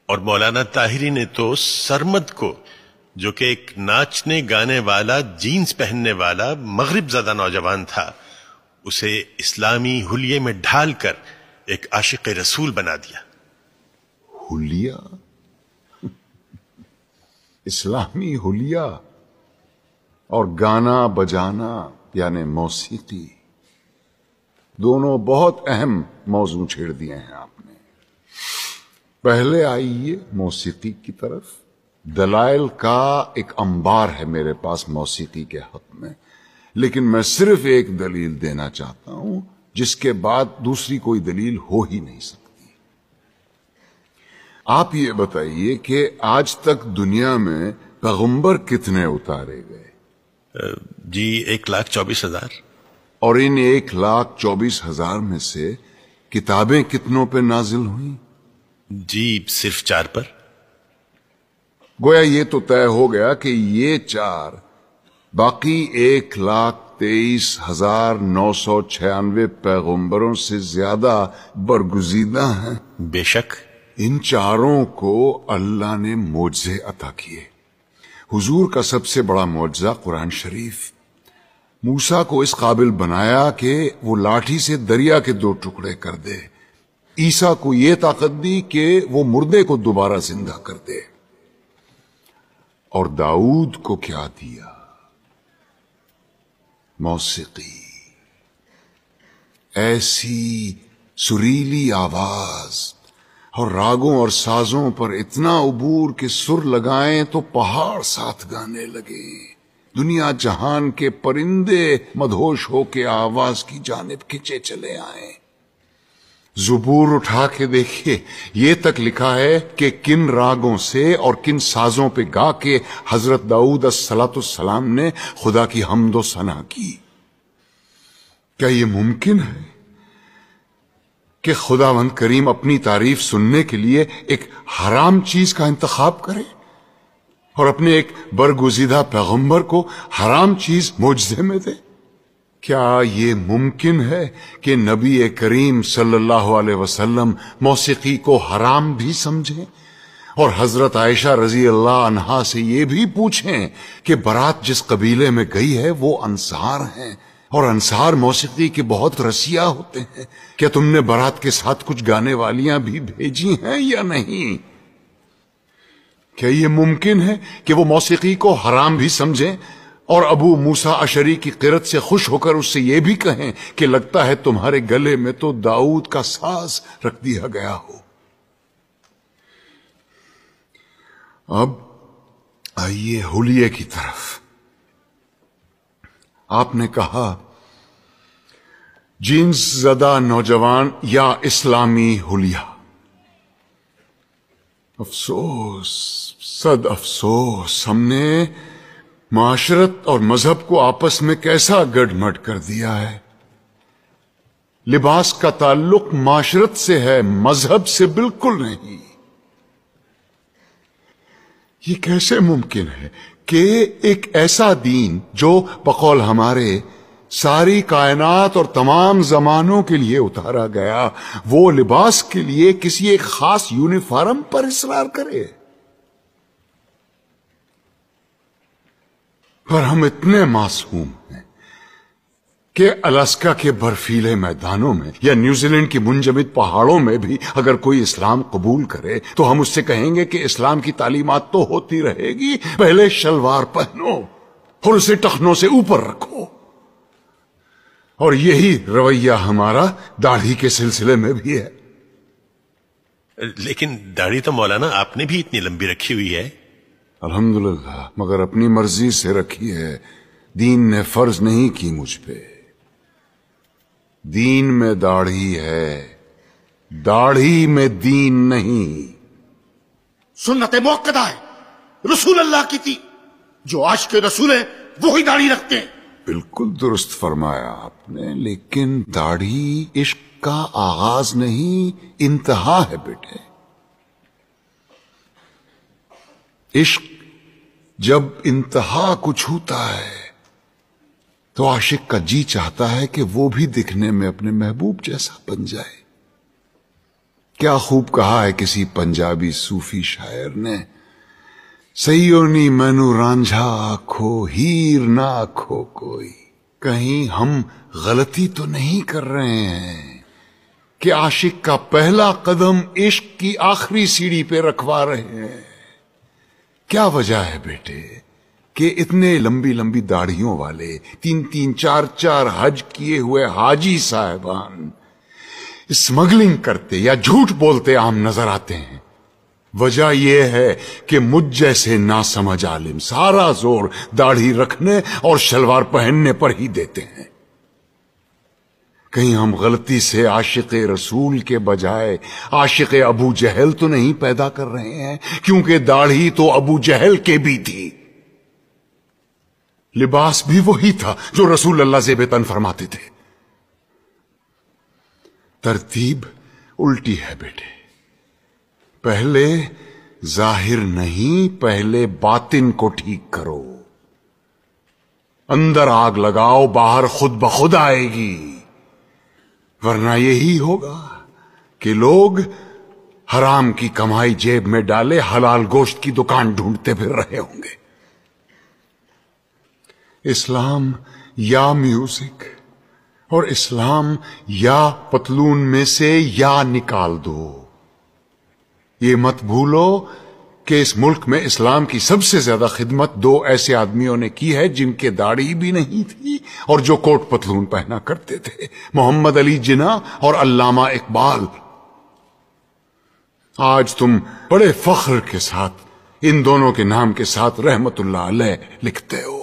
اور مولانا طاہری نے تو سرمد کو، جو کہ ایک ناچنے گانے والا، جینز پہننے والا مغرب زدہ نوجوان تھا، اسے اسلامی حلیے میں ڈھال کر ایک عاشق رسول بنا دیا۔ حلیہ؟ اسلامی حلیہ اور گانا بجانا یعنی موسیقی، دونوں بہت اہم موضوع چھیڑ دیے ہیں آپ نے۔ پہلے آئیے موسیقی کی طرف۔ دلائل کا ایک انبار ہے میرے پاس موسیقی کے حق میں، لیکن میں صرف ایک دلیل دینا چاہتا ہوں جس کے بعد دوسری کوئی دلیل ہو ہی نہیں سکتی۔ آپ یہ بتائیے کہ آج تک دنیا میں پیغمبر کتنے اتارے گئے؟ جی 1,24,000۔ اور ان 1,24,000 میں سے کتابیں کتنوں پہ نازل ہوئیں؟ جی صرف 4 پر۔ گویا یہ تو طے ہو گیا کہ یہ 4 باقی 1,23,996 پیغمبروں سے زیادہ برگزیدہ ہیں۔ بے شک۔ ان 4 کو اللہ نے معجزے عطا کیے۔ حضور کا سب سے بڑا معجزہ قرآن شریف، موسیٰ کو اس قابل بنایا کہ وہ لاٹھی سے دریا کے 2 ٹکڑے کر دے، عیسیٰ کو یہ طاقت دی کہ وہ مردے کو دوبارہ زندہ کر دے، اور داؤد کو کیا دیا؟ موسیقی، ایسی سریلی آواز اور راگوں اور سازوں پر اتنا عبور کہ سر لگائیں تو پہاڑ ساتھ گانے لگے، دنیا جہان کے پرندے مدہوش ہو کے آواز کی جانب کھنچے چلے آئیں۔ زبور اٹھا کے دیکھیے، یہ تک لکھا ہے کہ کن راگوں سے اور کن سازوں پہ گا کے حضرت داؤد الصلاۃ السلام نے خدا کی حمد و ثنا کی۔ کیا یہ ممکن ہے کہ خداوند کریم اپنی تعریف سننے کے لیے ایک حرام چیز کا انتخاب کرے اور اپنے ایک برگزیدہ پیغمبر کو حرام چیز معجزے میں دے؟ کیا یہ ممکن ہے کہ نبی کریم صلی اللہ علیہ وسلم موسیقی کو حرام بھی سمجھیں اور حضرت عائشہ رضی اللہ عنہا سے یہ بھی پوچھیں کہ برات جس قبیلے میں گئی ہے وہ انصار ہیں اور انصار موسیقی کے بہت رسیا ہوتے ہیں، کیا تم نے برات کے ساتھ کچھ گانے والیاں بھی بھیجی ہیں یا نہیں؟ کیا یہ ممکن ہے کہ وہ موسیقی کو حرام بھی سمجھیں اور ابو موسیٰ اشعری کی قرت سے خوش ہو کر اس سے یہ بھی کہیں کہ لگتا ہے تمہارے گلے میں تو داؤد کا ساز رکھ دیا گیا ہو؟ اب آئیے حلیے کی طرف۔ آپ نے کہا جینز زدہ نوجوان یا اسلامی حلیہ۔ افسوس، صد افسوس، ہم نے معاشرت اور مذہب کو آپس میں کیسا گڑ مڈ کر دیا ہے۔ لباس کا تعلق معاشرت سے ہے، مذہب سے بالکل نہیں۔ یہ کیسے ممکن ہے کہ ایک ایسا دین جو بقول ہمارے ساری کائنات اور تمام زمانوں کے لیے اتارا گیا، وہ لباس کے لیے کسی ایک خاص یونیفارم پر اصرار کرے؟ پر ہم اتنے معصوم ہیں کہ الاسکا کے برفیلے میدانوں میں یا نیوزی لینڈ کی منجمد پہاڑوں میں بھی اگر کوئی اسلام قبول کرے تو ہم اس سے کہیں گے کہ اسلام کی تعلیمات تو ہوتی رہے گی، پہلے شلوار پہنو اور اسے ٹخنوں سے اوپر رکھو۔ اور یہی رویہ ہمارا داڑھی کے سلسلے میں بھی ہے۔ لیکن داڑھی تو مولانا آپ نے بھی اتنی لمبی رکھی ہوئی ہے۔ الحمدللہ، مگر اپنی مرضی سے رکھی ہے، دین نے فرض نہیں کی مجھ پہ۔ دین میں داڑھی ہے، داڑھی میں دین نہیں۔ سنت موقدہ ہے، رسول اللہ کی تھی، جو عاشق رسول ہے وہی داڑھی رکھتے ہیں۔ بالکل درست فرمایا آپ نے، لیکن داڑھی عشق کا آغاز نہیں، انتہا ہے بیٹے۔ عشق جب انتہا کو چھوتا ہے تو عاشق کا جی چاہتا ہے کہ وہ بھی دکھنے میں اپنے محبوب جیسا بن جائے۔ کیا خوب کہا ہے کسی پنجابی صوفی شاعر نے، سیونی مینو رانجھا آکھو ہیر نہ آکھو کوئی. کہیں ہم غلطی تو نہیں کر رہے ہیں کہ عاشق کا پہلا قدم عشق کی آخری سیڑھی پہ رکھوا رہے ہیں؟ کیا وجہ ہے بیٹے کہ اتنے لمبی لمبی داڑھیوں والے 3-3 4-4 حج کیے ہوئے حاجی صاحبان اسمگلنگ کرتے یا جھوٹ بولتے عام نظر آتے ہیں؟ وجہ یہ ہے کہ مجھ جیسے ناسمجھ عالم سارا زور داڑھی رکھنے اور شلوار پہننے پر ہی دیتے ہیں. کہیں ہم غلطی سے عاشق رسول کے بجائے عاشق ابو جہل تو نہیں پیدا کر رہے ہیں؟ کیونکہ داڑھی تو ابو جہل کے بھی تھی، لباس بھی وہی تھا جو رسول اللہ زیب تن فرماتے تھے. ترتیب الٹی ہے بیٹے. پہلے ظاہر نہیں، پہلے باطن کو ٹھیک کرو. اندر آگ لگاؤ، باہر خود بخود آئے گی. ورنہ یہی ہوگا کہ لوگ حرام کی کمائی جیب میں ڈالے حلال گوشت کی دکان ڈھونڈتے پھر رہے ہوں گے. اسلام یا میوزک اور اسلام یا پتلون میں سے یا نکال دو. یہ مت بھولو کہ اس ملک میں اسلام کی سب سے زیادہ خدمت 2 ایسے آدمیوں نے کی ہے جن کے داڑھی بھی نہیں تھی اور جو کوٹ پتلون پہنا کرتے تھے، محمد علی جناح اور علامہ اقبال. آج تم بڑے فخر کے ساتھ ان دونوں کے نام کے ساتھ رحمت اللہ علیہ لکھتے ہو.